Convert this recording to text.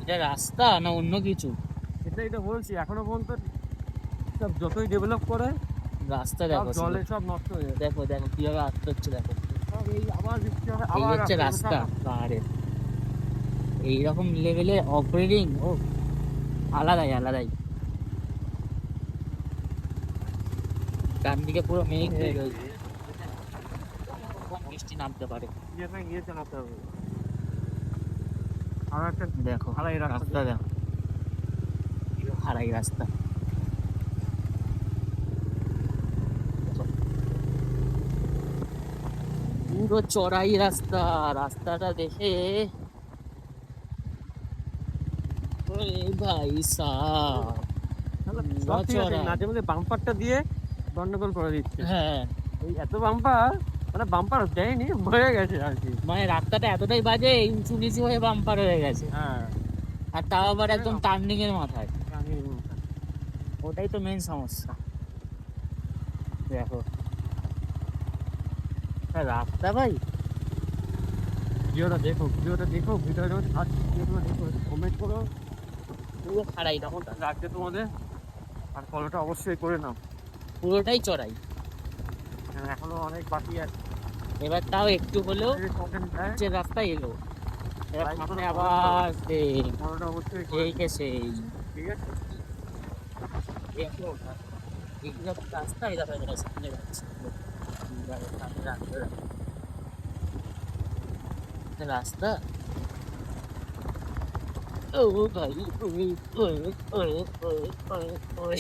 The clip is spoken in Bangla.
এটা রাস্তা না অন্য কিছু? এটাই তো বলছি, এখনো পর্যন্ত সব যতই ডেভেলপ করে রাস্তা সব দেখো জলে সব নষ্ট হয়ে যাচ্ছে। দেখো দেখো কিভাবে আসতে হচ্ছে দেখো। সব এই আবার বৃষ্টি হবে, এই আবার হচ্ছে রাস্তা হবে, রাস্তা সব নষ্ট। পাহাড়ের। এইরকম লেভেলে অপারেটিং ও আলাদাই আলাদাই। ডান দিকে পুরো মেঘ হয়ে রয়েছে, কখন বৃষ্টি নামতে পারে। যেখানে গিয়ে চালাতে হবে। আর একটা দেখো আড়াই রাস্তা রাস্তা দেখো, হারাই রাস্তা। পুরো চড়াই রাস্তা, রাস্তাটা দেখে ওরে ভাই সাহ, তাহলে সব পুরা ঠিক আছে, চড়া। মাঝে মধ্যে বাম্পারটা দিয়ে গন্ডগোল করে দিচ্ছে। হ্যাঁ, এই এত বাম্পার, মানে বাম্পার দেয়নি, হয়ে গেছে আর কি। মানে রাস্তাটা এতটাই বাজে, এই উঁচু নিচু হয়ে বাম্পার হয়ে গেছে। হ্যাঁ, আর তাও আবার এখানে একদম bumper, টার্নিং এর মাথায়। এখানে ওটাই তো মেন সমস্যা। দেখো রাস্তা ভাই, ভিডিওটা দেখো, ভিডিওটা দেখো, ভিডিওটা যখন ছাড়ছি ভিডিওগুলো দেখো, কমেন্ট করো পুরো খাড়াই কেমন রাস্তা, লাগছে তোমাদের, আর ফলোটা অবশ্যই করে নাও। পুরোটাই চড়াই। এখনো অনেক বাকি আছে। এবার তাও একটু হলেও কন্টেন্ট দেয়, যে রাস্তা এলো, এবার লাইক সামনে করো, কমেন্ট করো, আবার সেই ফলোটা অবশ্যই করে সেই দিও। কে সেই ঠিক আছে। এইরকম রাস্তা, এই দেখো এখানে সামনে যাচ্ছে, সামনে রাস্তা। ও ভাই, ওই ওই ওই ওই ওই ওই